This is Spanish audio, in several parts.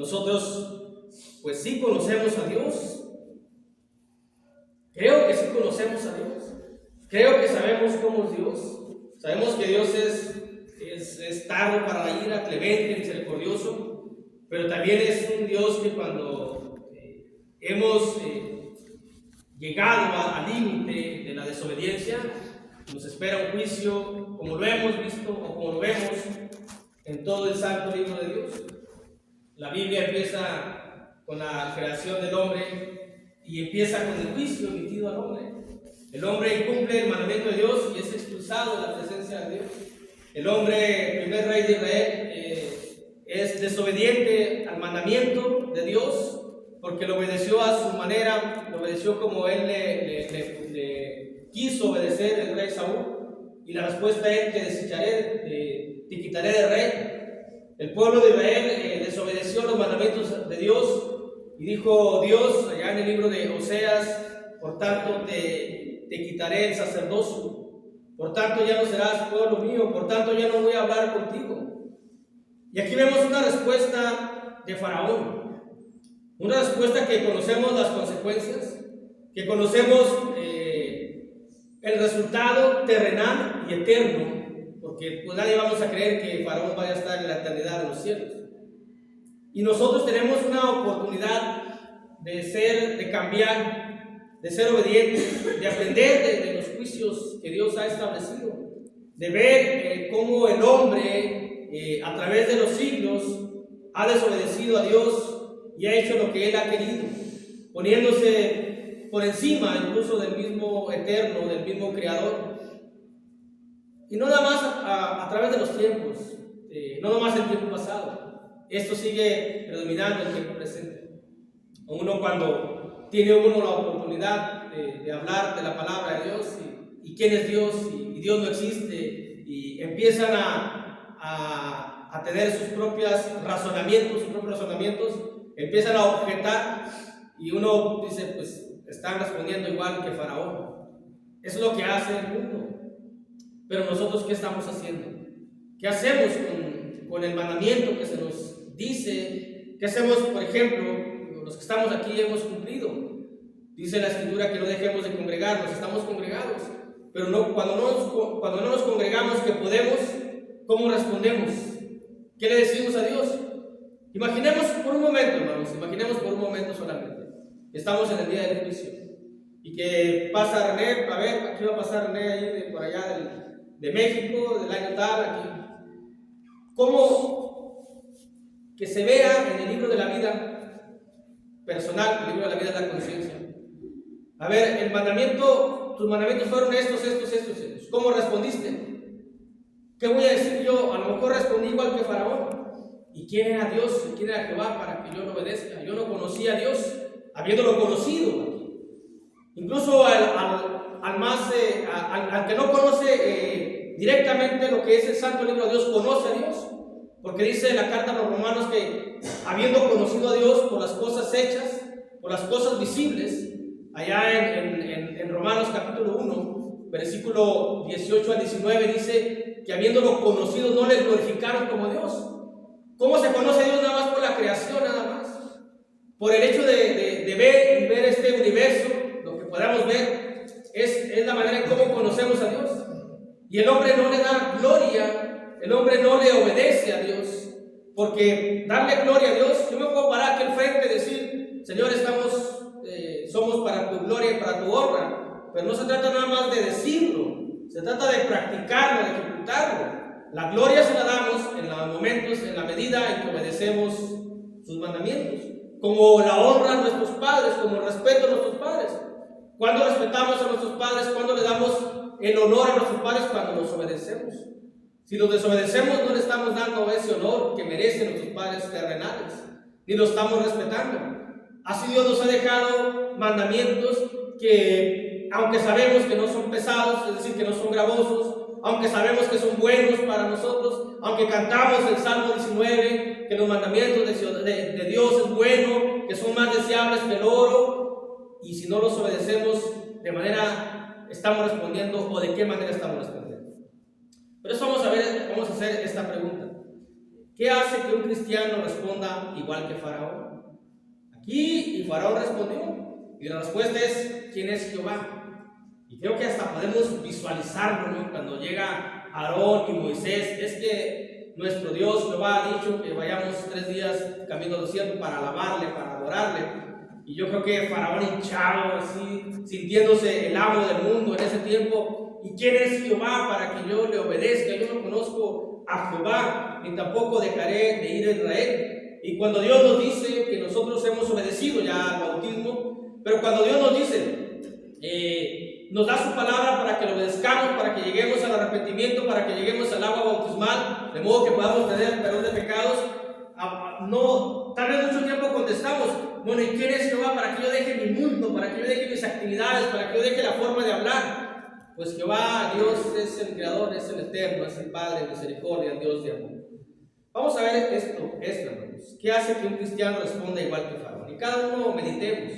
Nosotros, pues sí conocemos a Dios. Creo que sí conocemos a Dios. Creo que sabemos cómo es Dios. Sabemos que Dios es tardo para la ira, clemente, misericordioso, pero también es un Dios que cuando hemos llegado al límite de la desobediencia, nos espera un juicio, como lo hemos visto o como lo vemos en todo el santo libro de Dios. La Biblia empieza con la creación del hombre y empieza con el juicio emitido al hombre. El hombre incumple el mandamiento de Dios y es expulsado de la presencia de Dios. El hombre, primer rey de Israel, es desobediente al mandamiento de Dios porque lo obedeció a su manera, lo obedeció como él le quiso obedecer el rey Saúl. Y la respuesta es: te desecharé, te quitaré de rey. El pueblo de Israel desobedeció los mandamientos de Dios y dijo Dios allá en el libro de Oseas: por tanto te quitaré el sacerdocio, por tanto ya no serás pueblo mío, por tanto ya no voy a hablar contigo. Y aquí vemos una respuesta de Faraón, una respuesta que conocemos las consecuencias, que conocemos el resultado terrenal y eterno, porque pues nadie vamos a creer que Faraón vaya a estar en la eternidad de los cielos. Y nosotros tenemos una oportunidad de cambiar, de ser obedientes, de aprender de los juicios que Dios ha establecido, de ver cómo el hombre a través de los siglos ha desobedecido a Dios y ha hecho lo que Él ha querido, poniéndose por encima incluso del mismo eterno, del mismo creador. Y no nada más a través de los tiempos, no nada más el tiempo pasado. Esto sigue predominando en el tiempo presente. Uno cuando tiene la oportunidad de hablar de la palabra de Dios y quién es Dios y Dios no existe, y empiezan a tener sus propios razonamientos, empiezan a objetar y uno dice, pues están respondiendo igual que Faraón. Eso es lo que hace el mundo. Pero nosotros, ¿qué estamos haciendo? ¿Qué hacemos con el mandamiento que se nos dice? ¿Qué hacemos, por ejemplo, los que estamos aquí hemos cumplido? Dice la Escritura que no dejemos de congregarnos, estamos congregados. Pero cuando no nos congregamos, que podemos, ¿cómo respondemos? ¿Qué le decimos a Dios? Imaginemos por un momento, hermanos, solamente. Estamos en el día del juicio. Y que pasa René, a ver, aquí va a pasar René ahí por allá de México, del año tal, aquí. ¿Cómo que se vea en el libro de la vida personal, el libro de la vida de la conciencia? A ver, tus mandamientos fueron estos. ¿Cómo respondiste? ¿Qué voy a decir yo? A lo mejor respondí igual que Faraón. ¿Y quién era Dios? ¿Y quién era Jehová para que yo lo obedezca? Yo no conocía a Dios, habiéndolo conocido. Incluso al que no conoce directamente lo que es el santo libro de Dios, conoce a Dios, porque dice en la carta a los romanos que habiendo conocido a Dios por las cosas hechas, por las cosas visibles, allá en Romanos capítulo 1, versículo 18 al 19, dice que habiéndolo conocido no le glorificaron como Dios. ¿Cómo se conoce a Dios? Nada más por la creación, nada más. Por el hecho de ver este universo, lo que podamos ver es la manera en cómo conocemos a Dios. Y el hombre no le da gloria, el hombre no le obedece a Dios, porque darle gloria a Dios, yo me puedo parar aquí al frente y decir, Señor, somos para tu gloria y para tu honra, pero no se trata nada más de decirlo, se trata de practicarlo, de ejecutarlo. La gloria se la damos en los momentos, en la medida en que obedecemos sus mandamientos, como la honra a nuestros padres, como el respeto a nuestros padres. ¿Cuándo respetamos a nuestros padres? ¿Cuándo le damos el honor a nuestros padres? Cuando los obedecemos. Si los desobedecemos, no le estamos dando ese honor que merecen nuestros padres terrenales, ni lo estamos respetando. Así Dios nos ha dejado mandamientos que, aunque sabemos que no son pesados, es decir, que no son gravosos, aunque sabemos que son buenos para nosotros, aunque cantamos el Salmo 19, que los mandamientos de Dios es bueno, que son más deseables que el oro, y si no los obedecemos, ¿de manera estamos respondiendo o de qué manera estamos respondiendo? Por eso vamos a hacer esta pregunta. ¿Qué hace que un cristiano responda igual que Faraón? Aquí, y Faraón respondió, y la respuesta es, ¿quién es Jehová? Y creo que hasta podemos visualizarlo, ¿no? Cuando llega Aarón y Moisés, es que nuestro Dios Jehová ha dicho que vayamos 3 días camino al desierto para alabarle, para adorarle. Y yo creo que Faraón hinchado, así, sintiéndose el amo del mundo en ese tiempo. ¿Y quién es Jehová para que yo le obedezca? Yo no conozco a Jehová, ni tampoco dejaré de ir a Israel. Y cuando Dios nos dice que nosotros hemos obedecido ya al bautismo, pero cuando Dios nos dice, nos da su palabra para que lo obedezcamos, para que lleguemos al arrepentimiento, para que lleguemos al agua bautismal, de modo que podamos tener perdón de pecados, no, tal vez mucho tiempo contestamos, bueno, ¿y quién es Jehová para que yo deje mi mundo, para que yo deje mis actividades, para que yo deje la forma de hablar? Pues Jehová, Dios es el creador, es el eterno, es el Padre de misericordia, el Dios de amor. Vamos a ver esto, hermanos. ¿Qué hace que un cristiano responda igual que Faraón? Y cada uno meditemos,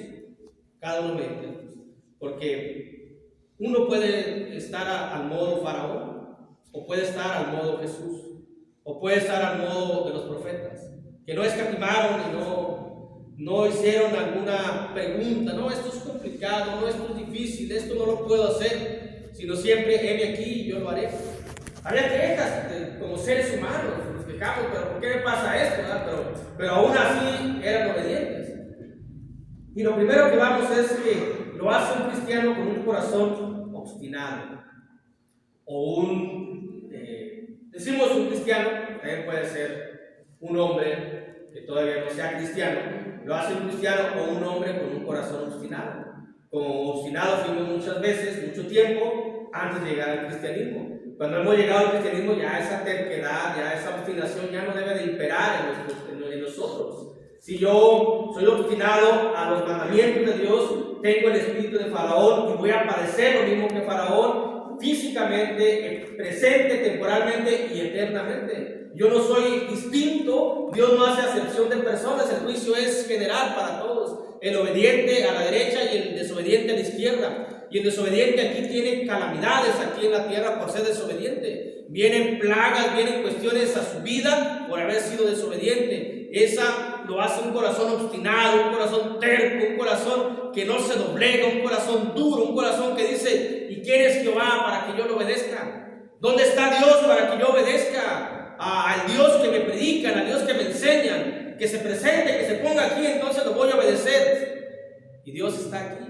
porque uno puede estar al modo Faraón, o puede estar al modo Jesús, o puede estar al modo de los profetas, que no escatimaron y no hicieron alguna pregunta, no, esto es complicado, no, esto es difícil, esto no lo puedo hacer, sino siempre, heme aquí y yo lo haré. Había quejas como seres humanos, nos quejamos, pero ¿por qué me pasa esto? Pero aún así eran obedientes. Y lo primero que vamos es que lo hace un cristiano con un corazón obstinado. O decimos un cristiano, también puede ser un hombre que todavía no sea cristiano, lo hace un cristiano o un hombre con un corazón obstinado. Como obstinado fuimos muchas veces, mucho tiempo, antes de llegar al cristianismo. Cuando hemos llegado al cristianismo, ya esa terquedad, ya esa obstinación ya no debe de imperar en nosotros. Si yo soy obstinado a los mandamientos de Dios, tengo el espíritu de Faraón y voy a padecer lo mismo que Faraón, físicamente, presente, temporalmente y eternamente. Yo no soy distinto, Dios no hace acepción de personas, el juicio es general para todos. El obediente a la derecha y el desobediente a la izquierda. Y el desobediente aquí tiene calamidades aquí en la tierra por ser desobediente. Vienen plagas, vienen cuestiones a su vida por haber sido desobediente. Esa lo hace un corazón obstinado, un corazón terco, un corazón que no se doblega, un corazón duro, un corazón que dice, ¿y quién es Jehová para que yo lo obedezca? ¿Dónde está Dios para que yo obedezca? Al Dios que me predican, al Dios que me enseñan, que se presente, que se ponga aquí, entonces lo voy a obedecer. Y Dios está aquí,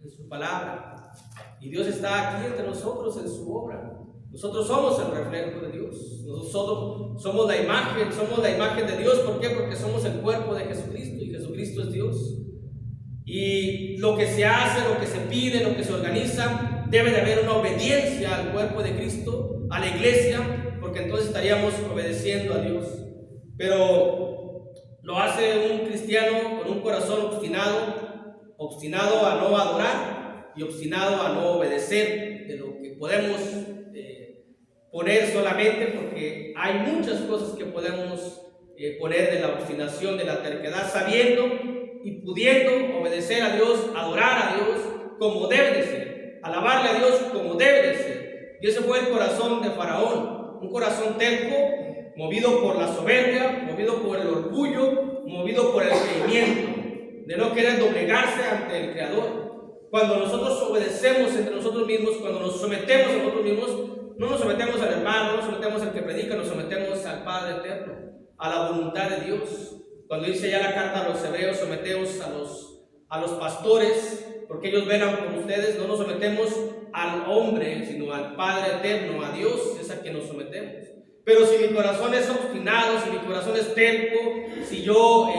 en su palabra. Y Dios está aquí entre nosotros en su obra. Nosotros somos el reflejo de Dios. Nosotros somos la imagen de Dios. ¿Por qué? Porque somos el cuerpo de Jesucristo y Jesucristo es Dios. Y lo que se hace, lo que se pide, lo que se organiza, debe de haber una obediencia al cuerpo de Cristo, a la iglesia, porque entonces estaríamos obedeciendo a Dios. Pero lo hace un cristiano con un corazón obstinado a no adorar y obstinado a no obedecer de lo que podemos poner solamente, porque hay muchas cosas que podemos poner de la obstinación, de la terquedad, sabiendo y pudiendo obedecer a Dios, adorar a Dios como debe de ser, alabarle a Dios como debe de ser. Y ese fue el corazón de Faraón, un corazón terco, movido por la soberbia, movido por el orgullo, movido por el creimiento, de no querer doblegarse ante el Creador. Cuando nosotros obedecemos entre nosotros mismos, cuando nos sometemos a nosotros mismos, no nos sometemos al hermano, no nos sometemos al que predica, nos sometemos al Padre eterno, a la voluntad de Dios. Cuando dice ya la carta a los hebreos, someteos a los pastores, porque ellos velan por ustedes. No nos sometemos al hombre, sino al Padre eterno, a Dios, es a quien nos sometemos. Pero si mi corazón es obstinado, si mi corazón es terco, si yo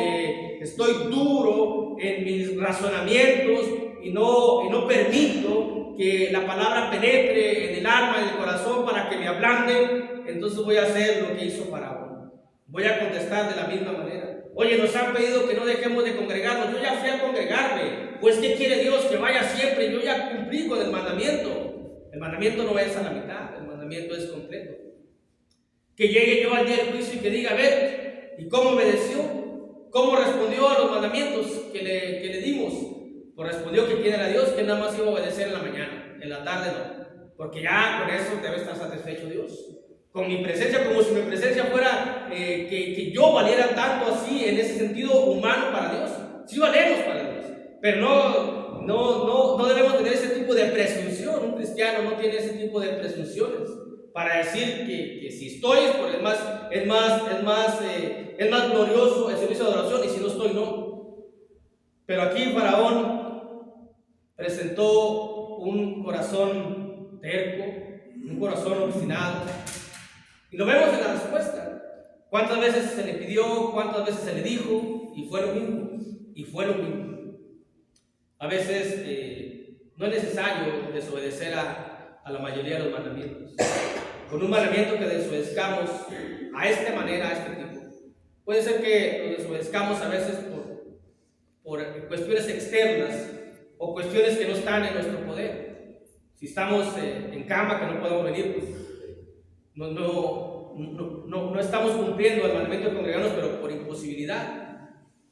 estoy duro en mis razonamientos y no permito que la palabra penetre en el alma y en el corazón para que me ablande, entonces voy a hacer lo que hizo Faraón. Voy a contestar de la misma manera. Oye, nos han pedido que no dejemos de congregarnos. Yo ya fui a congregarme. Pues ¿qué quiere Dios? Que vaya siempre. Yo ya cumplí con el mandamiento. El mandamiento no es a la mitad, el mandamiento es completo. Que llegue yo al día del juicio y que diga, a ver, ¿y cómo obedeció? ¿Cómo respondió a los mandamientos que le dimos? Pues respondió que quiere a Dios, que nada más iba a obedecer en la mañana, en la tarde no. Porque ya con eso debe estar satisfecho Dios. con mi presencia, como si mi presencia fuera que yo valiera tanto así en ese sentido humano para Dios. Sí valemos para Dios, pero no debemos tener ese tipo de presunción. Un cristiano no tiene ese tipo de presunciones para decir que si estoy es más glorioso el servicio de adoración, y si no estoy, no. Pero aquí Faraón presentó un corazón terco, un corazón obstinado, y lo vemos en la respuesta. ¿Cuántas veces se le pidió? ¿Cuántas veces se le dijo? Y fue lo mismo. Y fue lo mismo. A veces no es necesario desobedecer a la mayoría de los mandamientos. Con un mandamiento que desobedezcamos a esta manera, a este tipo. Puede ser que lo desobedezcamos a veces por cuestiones externas o cuestiones que no están en nuestro poder. Si estamos en cama, que no podemos venir, pues no estamos cumpliendo el mandamiento de congregarnos, pero por imposibilidad.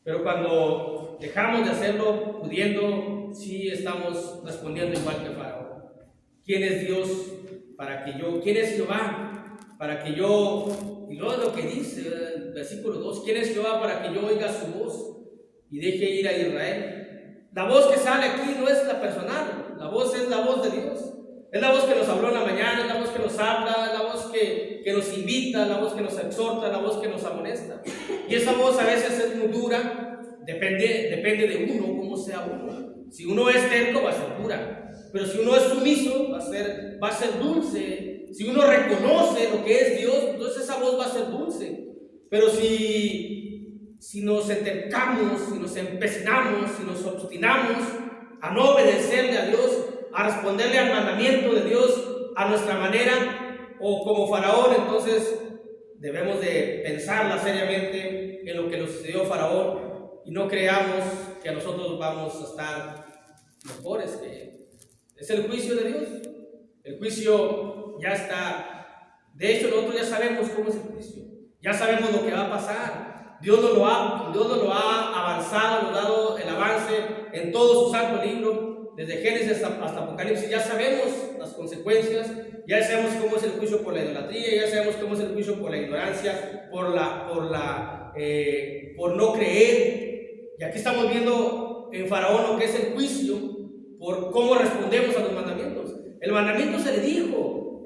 Pero cuando dejamos de hacerlo, pudiendo, sí estamos respondiendo igual que Faraón. ¿Quién es Dios para que yo? ¿Quién es Jehová para que yo? Y luego lo que dice el versículo 2, ¿quién es Jehová para que yo oiga su voz y deje ir a Israel? La voz que sale aquí no es la personal, la voz es la voz de Dios. Es la voz que nos habló en la mañana, es la voz que nos habla, es la voz que nos invita, es la voz que nos exhorta, es la voz que nos amonesta. Y esa voz a veces es muy dura, depende de uno, cómo sea uno. Si uno es terco, va a ser dura. Pero si uno es sumiso, va a ser dulce. Si uno reconoce lo que es Dios, entonces esa voz va a ser dulce. Pero si nos entercamos, si nos empecinamos, si nos obstinamos a no obedecerle a Dios, a responderle al mandamiento de Dios a nuestra manera, o como Faraón, entonces debemos de pensarla seriamente en lo que nos sucedió a Faraón, y no creamos que nosotros vamos a estar mejores que él. Es el juicio de Dios. El juicio ya está. De hecho, nosotros ya sabemos cómo es el juicio. Ya sabemos lo que va a pasar. Dios nos lo ha avanzado, nos ha dado el avance en todo su santo libro, desde Génesis hasta Apocalipsis. Ya sabemos las consecuencias, ya sabemos cómo es el juicio por la idolatría, ya sabemos cómo es el juicio por la ignorancia, por no creer. Y aquí estamos viendo en Faraón lo que es el juicio por cómo respondemos a los mandamientos. El mandamiento se le dijo,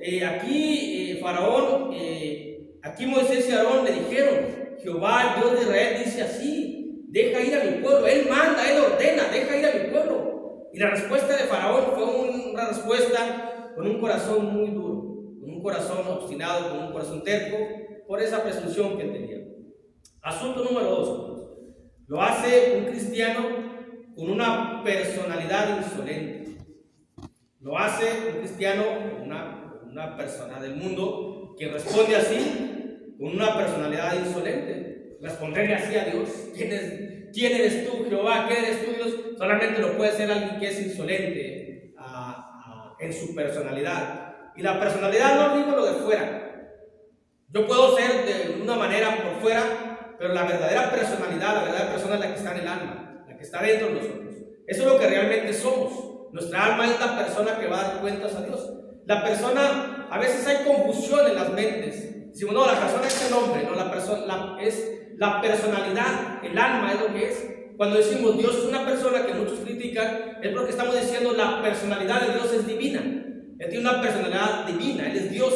Faraón, aquí Moisés y Aarón le dijeron, Jehová, el Dios de Israel, dice así, deja ir a mi pueblo. Él manda, Él ordena, deja ir a mi pueblo. Y la respuesta de Faraón fue una respuesta con un corazón muy duro, con un corazón obstinado, con un corazón terco, por esa presunción que él tenía. Asunto número 2. Lo hace un cristiano con una personalidad insolente. Lo hace un cristiano con una persona del mundo que responde así, con una personalidad insolente. Responderle así a Dios. ¿Quién eres tú, Jehová? ¿Quién eres tú, Dios? Solamente lo puede ser alguien que es insolente en su personalidad. Y la personalidad no digo lo de fuera. Yo puedo ser de una manera por fuera, pero la verdadera personalidad, la verdadera persona es la que está en el alma, la que está dentro de nosotros. Eso es lo que realmente somos. Nuestra alma es la persona que va a dar cuentas a Dios. La persona, a veces hay confusión en las mentes. Decimos, no, la persona es el hombre, no, es la personalidad, el alma es lo que es. Cuando decimos Dios es una persona, que muchos critican, es porque estamos diciendo la personalidad de Dios es divina. Él tiene una personalidad divina, Él es Dios.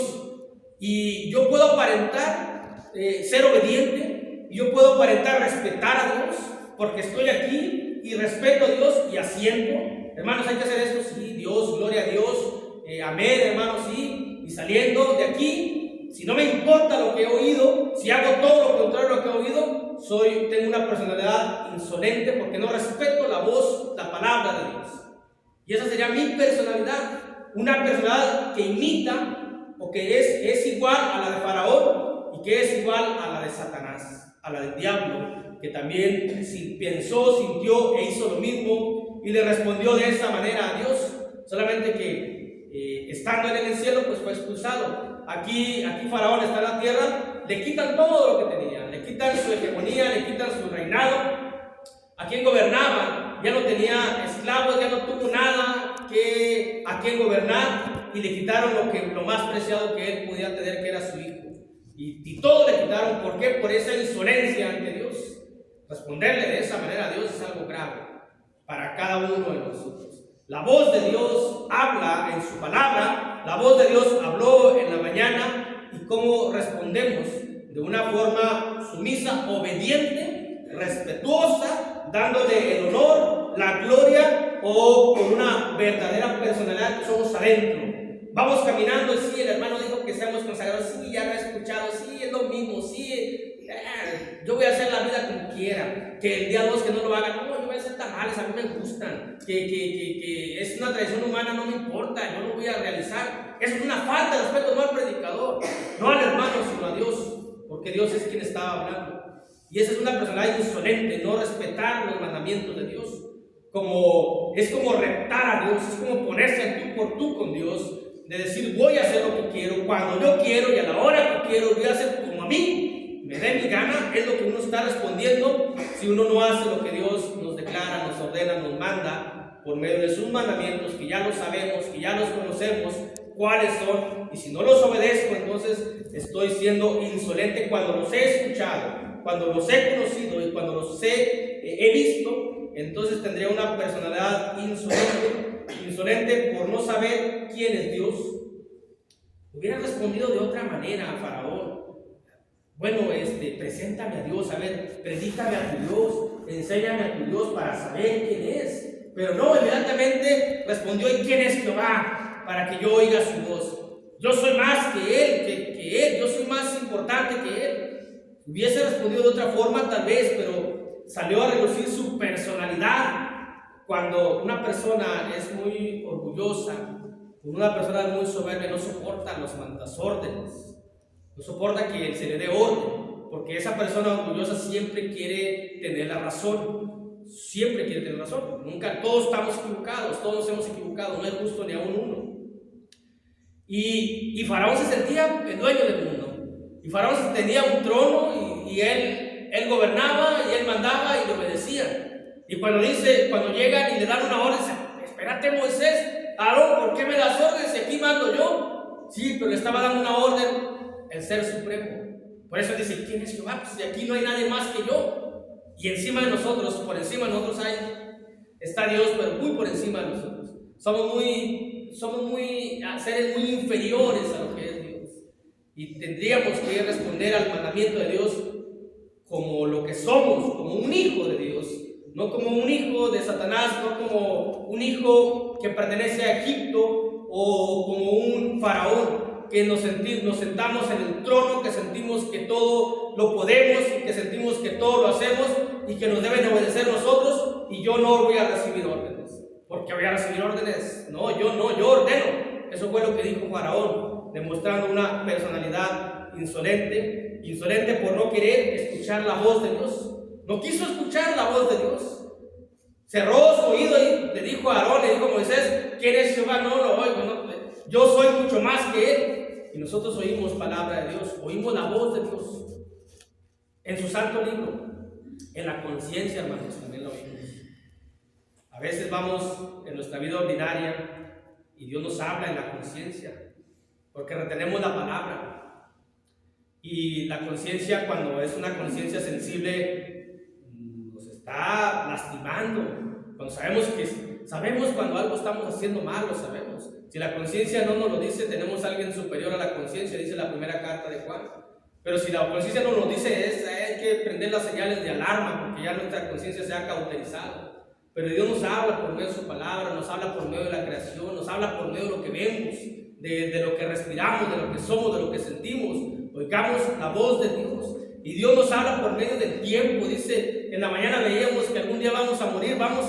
Y yo puedo aparentar ser obediente, y yo puedo aparentar respetar a Dios, porque estoy aquí y respeto a Dios y haciendo. Hermanos, hay que hacer esto, sí, Dios, gloria a Dios, amén, hermanos, sí. Y saliendo de aquí, si no me importa lo que he oído, si hago todo lo contrario a lo que he oído, tengo una personalidad insolente porque no respeto la voz, la palabra de Dios. Y esa sería mi personalidad, una personalidad que imita o que es igual a la de Faraón y que es igual a la de Satanás, a la del diablo, que también pensó, sintió e hizo lo mismo y le respondió de esa manera a Dios, solamente que estando en el cielo pues fue expulsado. Aquí Faraón está en la tierra, le quitan todo lo que tenía, le quitan su hegemonía, le quitan su reinado. A quien gobernaba, ya no tenía esclavos, ya no tuvo nada a quien gobernar, y le quitaron lo más preciado que él podía tener, que era su hijo. Y todo le quitaron. ¿Por qué? Por esa insolencia ante Dios. Responderle de esa manera a Dios es algo grave para cada uno de nosotros. La voz de Dios habla en su palabra. La voz de Dios habló en la mañana. ¿Y cómo respondemos? De una forma sumisa, obediente, respetuosa, dándole el honor, la gloria, o con una verdadera personalidad que somos adentro. Vamos caminando y sí, el hermano dijo que seamos consagrados, sí, ya lo he escuchado, sí, es lo mismo, sí, yo voy a hacer la vida como quiera, que el día 2 que no lo hagan, no, yo voy a hacer tamales, a mí me gustan, que es una tradición humana, no me importa, yo lo voy a realizar. Eso es una falta de respeto, no al predicador, no al hermano, sino a Dios, porque Dios es quien estaba hablando. Y esa es una personalidad insolente, no respetar los mandamientos de Dios. Es como reptar a Dios, es como ponerse en tú por tú con Dios, de decir voy a hacer lo que quiero, cuando yo quiero y a la hora que quiero, voy a hacer como a mí me dé mi gana. Es lo que uno está respondiendo si uno no hace lo que Dios nos declara, nos ordena, nos manda por medio de sus mandamientos, que ya los sabemos, que ya los conocemos cuáles son, y si no los obedezco, entonces estoy siendo insolente cuando los he escuchado, cuando los he conocido y cuando los he visto. Entonces tendría una personalidad insolente por no saber quién es Dios. Hubiera respondido de otra manera a Faraón. Bueno, preséntame a Dios, a ver, predícame a tu Dios, enséñame a tu Dios para saber quién es. Pero no, inmediatamente respondió, ¿y quién es Jehová? Para que yo oiga su voz. Yo soy más que él, yo soy más importante que él. Hubiese respondido de otra forma tal vez, pero salió a relucir su personalidad. Cuando una persona es muy orgullosa, una persona muy soberbia, no soporta los desórdenes, no soporta que se le dé orden, porque esa persona orgullosa siempre quiere tener la razón, siempre quiere tener razón. Nunca, todos estamos equivocados, todos nos hemos equivocado, no es justo ni aún uno. Y Faraón se sentía el dueño del mundo, y Faraón tenía un trono y él gobernaba y él mandaba y le obedecía. Y cuando llegan y le dan una orden, dice, espérate Moisés, Aarón, ¿por qué me das órdenes si aquí mando yo? Sí, pero le estaba dando una orden el Ser Supremo. Por eso dice, ¿quién es Jehová? Pues de aquí no hay nadie más que yo. Y encima de nosotros, por encima de nosotros está Dios, pero muy por encima de nosotros. Somos seres muy inferiores a lo que es Dios. Y tendríamos que responder al mandamiento de Dios como lo que somos, como un hijo de Dios, no como un hijo de Satanás, no como un hijo que pertenece a Egipto o como un faraón, que nos sentamos en el trono, que sentimos que todo lo podemos, que sentimos que todo lo hacemos y que nos deben obedecer nosotros, y yo no voy a recibir órdenes. ¿Por qué voy a recibir órdenes? No, yo ordeno. Eso fue lo que dijo Faraón, demostrando una personalidad insolente por no querer escuchar la voz de Dios. No quiso escuchar la voz de Dios. Cerró su oído y le dijo a Aarón, le dijo a Moisés, ¿quién es Jehová? No lo oigo, no, yo soy mucho más que él. Y nosotros oímos palabra de Dios, oímos la voz de Dios en su santo libro, en la conciencia, hermanos, también lo oímos. A veces vamos en nuestra vida ordinaria y Dios nos habla en la conciencia, porque retenemos la palabra. Y la conciencia, cuando es una conciencia sensible, nos está lastimando. Cuando sabemos cuando algo estamos haciendo mal, lo sabemos. Si la conciencia no nos lo dice, tenemos a alguien superior a la conciencia, dice la primera carta de Juan. Pero si la conciencia no nos dice, hay que prender las señales de alarma, porque ya nuestra conciencia se ha cauterizado. Pero Dios nos habla por medio de su palabra, nos habla por medio de la creación, nos habla por medio de lo que vemos, de lo que respiramos, de lo que somos, de lo que sentimos. Oigamos la voz de Dios. Y Dios nos habla por medio del tiempo. Dice, en la mañana veíamos que algún día vamos a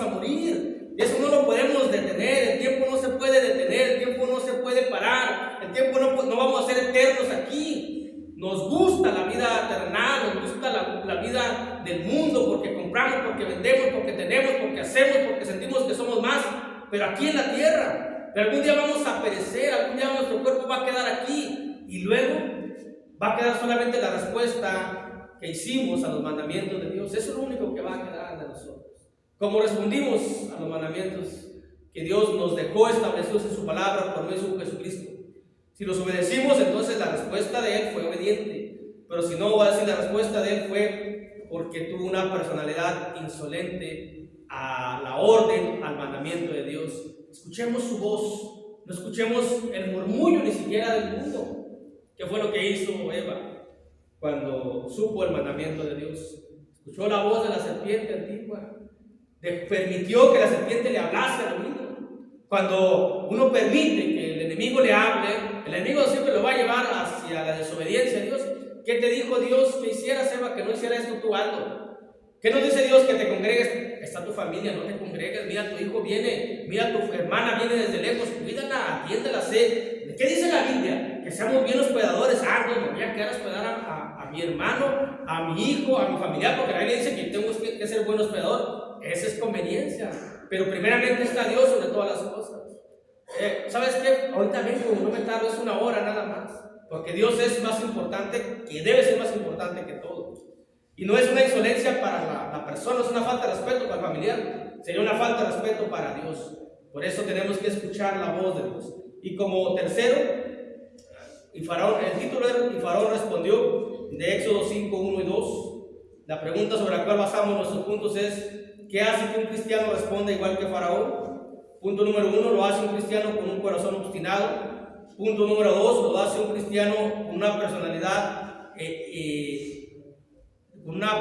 morir. Eso no lo podemos detener. El tiempo no se puede detener, el tiempo no se puede parar. El tiempo no vamos a ser eternos aquí. Nos gusta la vida terrenal, nos gusta la vida del mundo, porque compramos, porque vendemos, porque tenemos, porque hacemos, porque sentimos que somos más. Pero aquí en la tierra, pero algún día vamos a perecer, algún día nuestro cuerpo va a quedar aquí. Y luego va a quedar solamente la respuesta que hicimos a los mandamientos de Dios. Eso es lo único que va a quedar de nosotros. Como respondimos a los mandamientos que Dios nos dejó establecidos en su palabra por medio de Jesucristo. Si los obedecimos, entonces la respuesta de Él fue obediente. Pero si no, va a decir la respuesta de Él fue porque tuvo una personalidad insolente a la orden, al mandamiento de Dios. Escuchemos su voz, no escuchemos el murmullo ni siquiera del mundo. ¿Qué fue lo que hizo Eva cuando supo el mandamiento de Dios? Escuchó la voz de la serpiente antigua, permitió que la serpiente le hablase al oído. Cuando uno permite que el enemigo le hable, el enemigo siempre lo va a llevar hacia la desobediencia a Dios. ¿Qué te dijo Dios que hicieras, Eva, que no hiciera esto tú, Aldo? ¿Qué nos dice Dios? Que te congregues. Está tu familia, no te congregues. Mira, tu hijo viene, mira, tu hermana viene desde lejos. Cuídala, atiéndela, sé. ¿Qué dice la Biblia? Que seamos bien hospedadores. No, me voy a quedar a hospedar a mi hermano, a mi hijo, a mi familiar, porque la Biblia dice que tengo que ser buen hospedador. Esa es conveniencia. Pero primeramente está Dios sobre todas las cosas. ¿Sabes qué? Ahorita vengo, no me tardo, es una hora nada más. Porque Dios es más importante, que debe ser más importante que todo. Y no es una insolencia para la persona, es una falta de respeto para el familiar. Sería una falta de respeto para Dios. Por eso tenemos que escuchar la voz de Dios. Y como tercero, el título era Y Faraón respondió, de Éxodo 5, 1 y 2. La pregunta sobre la cual basamos nuestros puntos es: ¿qué hace que un cristiano responda igual que Faraón? Punto número 1, lo hace un cristiano con un corazón obstinado. Punto número 2, lo hace un cristiano con una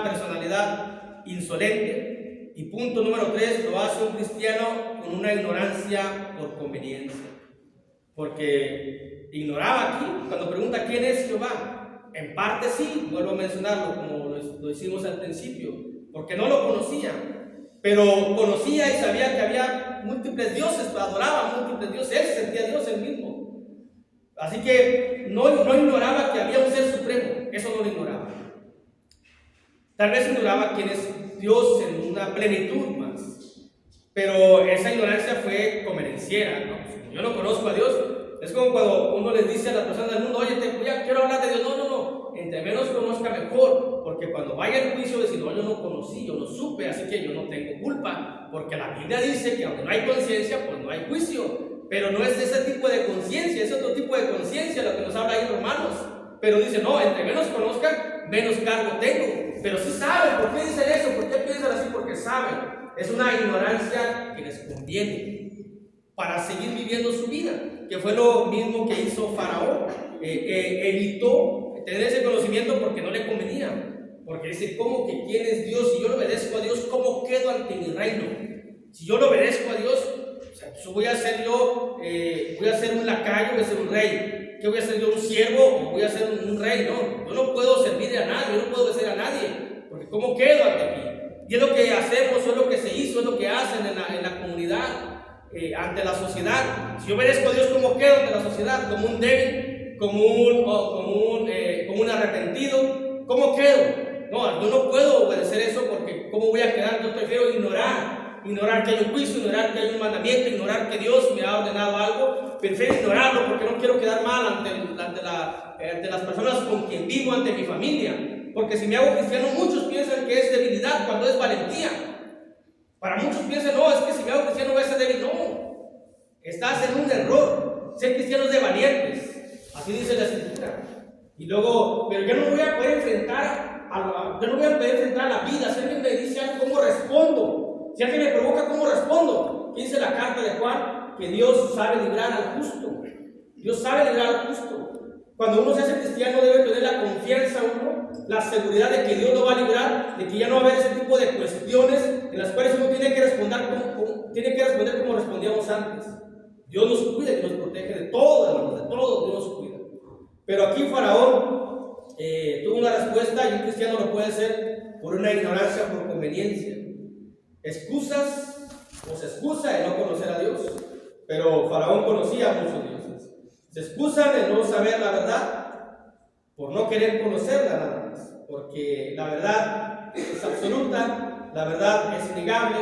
personalidad insolente. Y punto número 3, lo hace un cristiano con una ignorancia por conveniencia. Porque ignoraba aquí, cuando pregunta quién es Jehová, en parte sí, vuelvo a mencionarlo como lo hicimos al principio, porque no lo conocía, pero conocía y sabía que había múltiples dioses, adoraba múltiples dioses, él sentía Dios él mismo. Así que no ignoraba que había un ser supremo, eso no lo ignoraba. Tal vez ignoraba quién es Dios en una plenitud más, pero esa ignorancia fue convenenciera, ¿no? Si yo no conozco a Dios, es como cuando uno les dice a las personas del mundo: oye, quiero hablar de Dios. No, entre menos conozca mejor, porque cuando vaya el juicio decir: no, yo no conocí, yo no supe, así que yo no tengo culpa, porque la Biblia dice que aunque no hay conciencia, pues no hay juicio. Pero no es ese tipo de conciencia, es otro tipo de conciencia lo que nos habla ahí Romanos. Pero dice: no, entre menos conozcan, menos cargo tengo. Pero sí saben. ¿Por qué dicen eso? ¿Por qué piensan así? Porque saben. Es una ignorancia que les conviene para seguir viviendo su vida, que fue lo mismo que hizo Faraón. Evitó tener ese conocimiento porque no le convenía. Porque dice: ¿cómo que quién es Dios? Si yo le obedezco a Dios, ¿cómo quedo ante mi reino? Si yo le obedezco a Dios, voy a ser un lacayo, voy a ser un rey. ¿Qué voy a ser yo? ¿Un siervo o voy a ser un rey? No, yo no puedo servir a nadie, yo no puedo obedecer a nadie, porque ¿cómo quedo ante aquí? Y es lo que hacemos, es lo que se hizo, es lo que hacen en la comunidad, ante la sociedad. Si yo obedezco a Dios, ¿cómo quedo ante la sociedad? Como un débil, como un arrepentido. ¿Cómo quedo? No, yo no puedo obedecer eso, porque ¿cómo voy a quedar? Yo prefiero ignorar que hay un juicio, ignorar que hay un mandamiento, ignorar que Dios me ha ordenado algo. Prefiero ignorarlo porque no quiero quedar mal ante las personas con quien vivo, ante mi familia. Porque si me hago cristiano, muchos piensan que es debilidad cuando es valentía. Para muchos piensan: no, es que si me hago cristiano voy a ser débil. No, estás en un error. Ser cristiano es de valientes, así dice la Escritura. Y luego, pero yo no voy a poder enfrentar a la vida. Si alguien me dice algo, ¿cómo respondo? Si alguien me provoca, ¿cómo respondo? ¿Qué dice la carta de Juan? Que Dios sabe librar al justo. Dios sabe librar al justo. Cuando uno se hace cristiano, debe tener la confianza uno, la seguridad de que Dios lo va a librar, de que ya no va a haber ese tipo de cuestiones en las cuales uno tiene que responder como respondíamos antes. Dios nos cuida y nos protege de todo, hermanos, de todo Dios nos cuida. Pero aquí Faraón tuvo una respuesta, y un cristiano lo puede hacer por una ignorancia, por conveniencia. Excusas, o se excusa de no conocer a Dios, pero Faraón conocía a muchos dioses. Se excusan de no saber la verdad por no querer conocerla nada más, porque la verdad es absoluta, la verdad es innegable,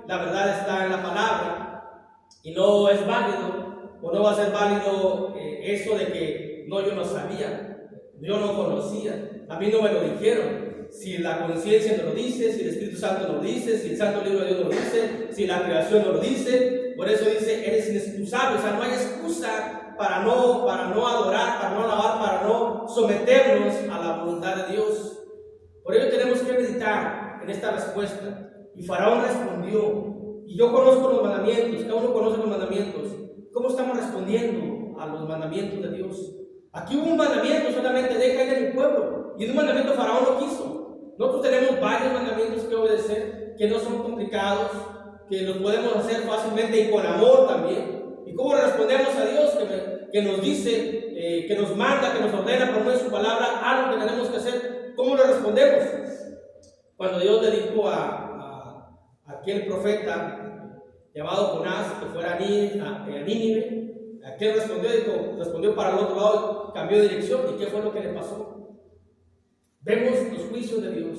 la verdad está en la palabra, y no es válido, o no va a ser válido eso de que no, yo no sabía, yo no conocía, a mí no me lo dijeron. si la conciencia no lo dice, si el Espíritu Santo no lo dice, si el Santo Libro de Dios no lo dice, si la creación no lo dice. Por eso dice, eres inexcusable. O sea, no hay excusa para no adorar, para no alabar, para no someternos a la voluntad de Dios. Por ello tenemos que meditar en esta respuesta. Y Faraón respondió, y yo conozco los mandamientos, cada uno conoce los mandamientos. ¿Cómo estamos respondiendo a los mandamientos de Dios? Aquí hubo un mandamiento, solamente deja ir a mi pueblo, y un mandamiento Faraón no quiso. Nosotros tenemos varios mandamientos que obedecer, que no son complicados, que los podemos hacer fácilmente y con amor también. ¿Y cómo le respondemos a Dios que nos dice, que nos manda, que nos ordena por medio de su palabra algo que tenemos que hacer? ¿Cómo le respondemos? Cuando Dios le dijo a aquel profeta llamado Jonás que fuera a Nínive, aquel respondió para el otro lado, cambió de dirección. ¿Y qué fue lo que le pasó? Vemos los juicios de Dios,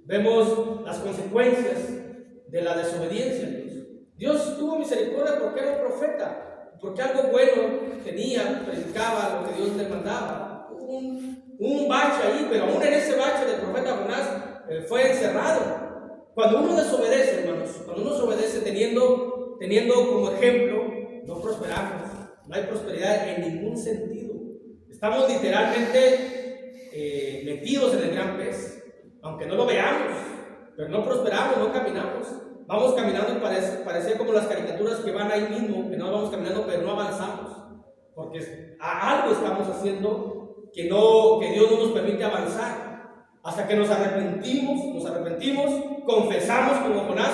vemos las consecuencias de la desobediencia a Dios. Dios tuvo misericordia porque era un profeta, porque algo bueno tenía, predicaba lo que Dios le mandaba. Un bache ahí, pero aún en ese bache del profeta Jonás fue encerrado. Cuando uno desobedece, hermanos, cuando uno desobedece teniendo como ejemplo, no prosperamos. No hay prosperidad en ningún sentido. Estamos literalmente metidos en el gran pez, aunque no lo veamos, pero no prosperamos, no caminamos. Vamos caminando y parece como las caricaturas que van ahí mismo, que no vamos caminando, pero no avanzamos, porque algo estamos haciendo que Dios no nos permite avanzar. Hasta que nos arrepentimos, confesamos como Jonás,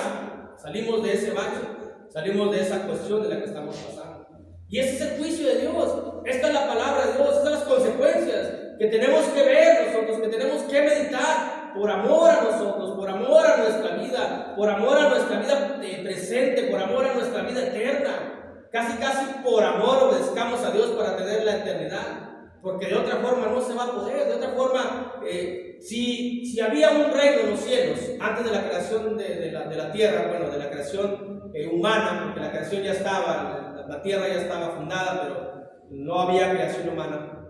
salimos de ese bache, salimos de esa cuestión de la que estamos pasando. Y ese es el juicio de Dios. Esta es la palabra de Dios. Estas son las consecuencias que tenemos que ver nosotros, que tenemos que meditar por amor a nosotros, por amor a nuestra vida, por amor a nuestra vida presente, por amor a nuestra vida eterna. Casi por amor obedezcamos a Dios para tener la eternidad. Porque de otra forma no se va a poder. De otra forma, si había un reino en los cielos antes de la creación de la tierra, bueno, de la creación humana, porque la creación ya estaba, la tierra ya estaba fundada, pero no había creación humana.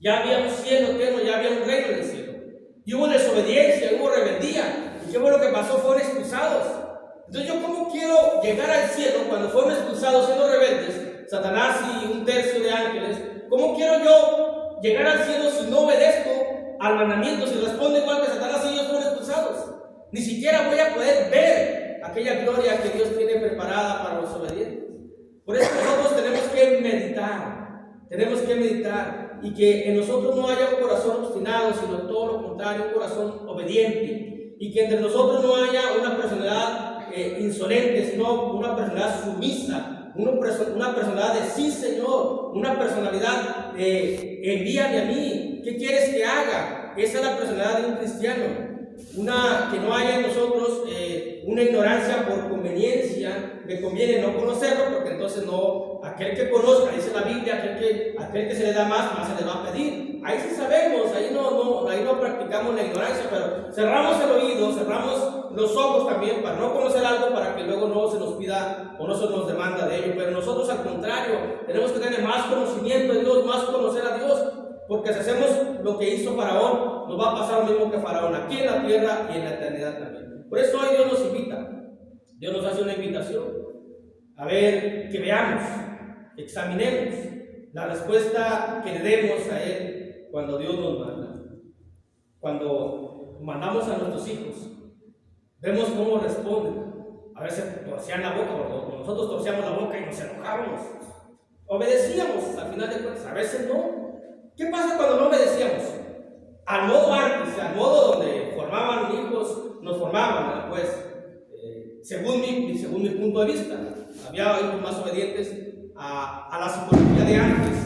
Ya había un cielo eterno, ya había un reino en el cielo. Y hubo desobediencia, hubo rebeldía. ¿Y qué fue lo que pasó? Fueron expulsados. Entonces, ¿yo cómo quiero llegar al cielo cuando fueron expulsados siendo rebeldes, Satanás y un tercio de ángeles? ¿Cómo quiero yo llegar al cielo si no obedezco al mandamiento, si respondo igual que Satanás y ellos fueron expulsados? Ni siquiera voy a poder ver aquella gloria que Dios tiene preparada para los obedientes. Por eso nosotros tenemos que meditar y que en nosotros no haya un corazón obstinado, sino todo lo contrario, un corazón obediente, y que entre nosotros no haya una personalidad insolente, sino una personalidad sumisa, una personalidad de sí, Señor, una personalidad de envíame a mí, ¿qué quieres que haga? Esa es la personalidad de un cristiano. Que no haya en nosotros una ignorancia por conveniencia. Me conviene no conocerlo, porque entonces no, aquel que conozca, dice la Biblia, aquel que se le da más se le va a pedir. Ahí sí sabemos, ahí no practicamos la ignorancia, pero cerramos el oído, cerramos los ojos también para no conocer algo, para que luego no se nos pida o no se nos demanda de ello. Pero nosotros al contrario, tenemos que tener más conocimiento de Dios, más conocer a Dios. Porque si hacemos lo que hizo Faraón, nos va a pasar lo mismo que Faraón aquí en la tierra y en la eternidad también. Por eso hoy Dios nos invita, Dios nos hace una invitación a ver, que veamos, examinemos la respuesta que le demos a Él cuando Dios nos manda. Cuando mandamos a nuestros hijos, vemos cómo responden. A veces torcían la boca, o nosotros torcíamos la boca y nos enojábamos. Obedecíamos, al final de cuentas, a veces no. ¿Qué pasa cuando no obedecíamos? Al modo antes, al modo donde formaban hijos, nos formaban, pues, según mi punto de vista. Había hijos más obedientes a la psicología de antes,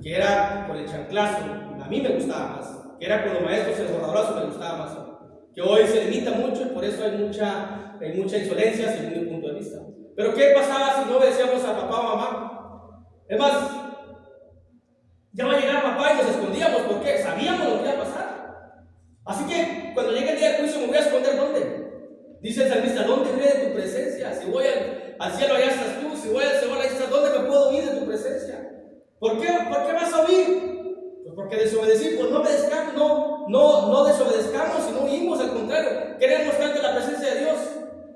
que era con el chanclazo, a mí me gustaba más, que era con los maestros, el borradorazo me gustaba más, que hoy se limita mucho y por eso hay mucha insolencia según mi punto de vista. Pero ¿qué pasaba si no obedecíamos a papá o mamá? Es más, ya va a llegar papá y nos escondíamos, ¿por qué? Sabíamos lo que iba a pasar. Así que cuando llegue el día del juicio, ¿me voy a esconder dónde? Dice el salmista, ¿dónde iré de tu presencia? Si voy al cielo, allá estás tú. Si voy al cielo, allá estás. ¿Dónde me puedo huir de tu presencia? ¿Por qué vas a huir? Pues porque desobedecimos, no obedezcamos, no desobedezcamos, sino huimos, al contrario, queremos estar ante la presencia de Dios.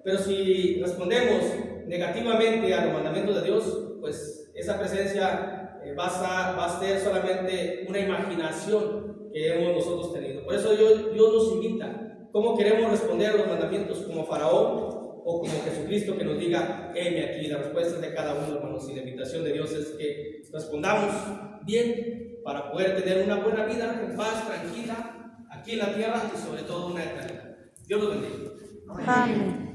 Pero si respondemos negativamente a los mandamientos de Dios, pues esa presencia va a ser solamente una imaginación que hemos nosotros tenido. Por eso Dios nos invita, ¿cómo queremos responder a los mandamientos? ¿Como Faraón o como Jesucristo que nos diga, heme aquí? La respuesta es de cada uno, hermanos, y la invitación de Dios es que respondamos bien para poder tener una buena vida en paz, tranquila, aquí en la tierra y sobre todo una eternidad. Dios los bendiga. Amén.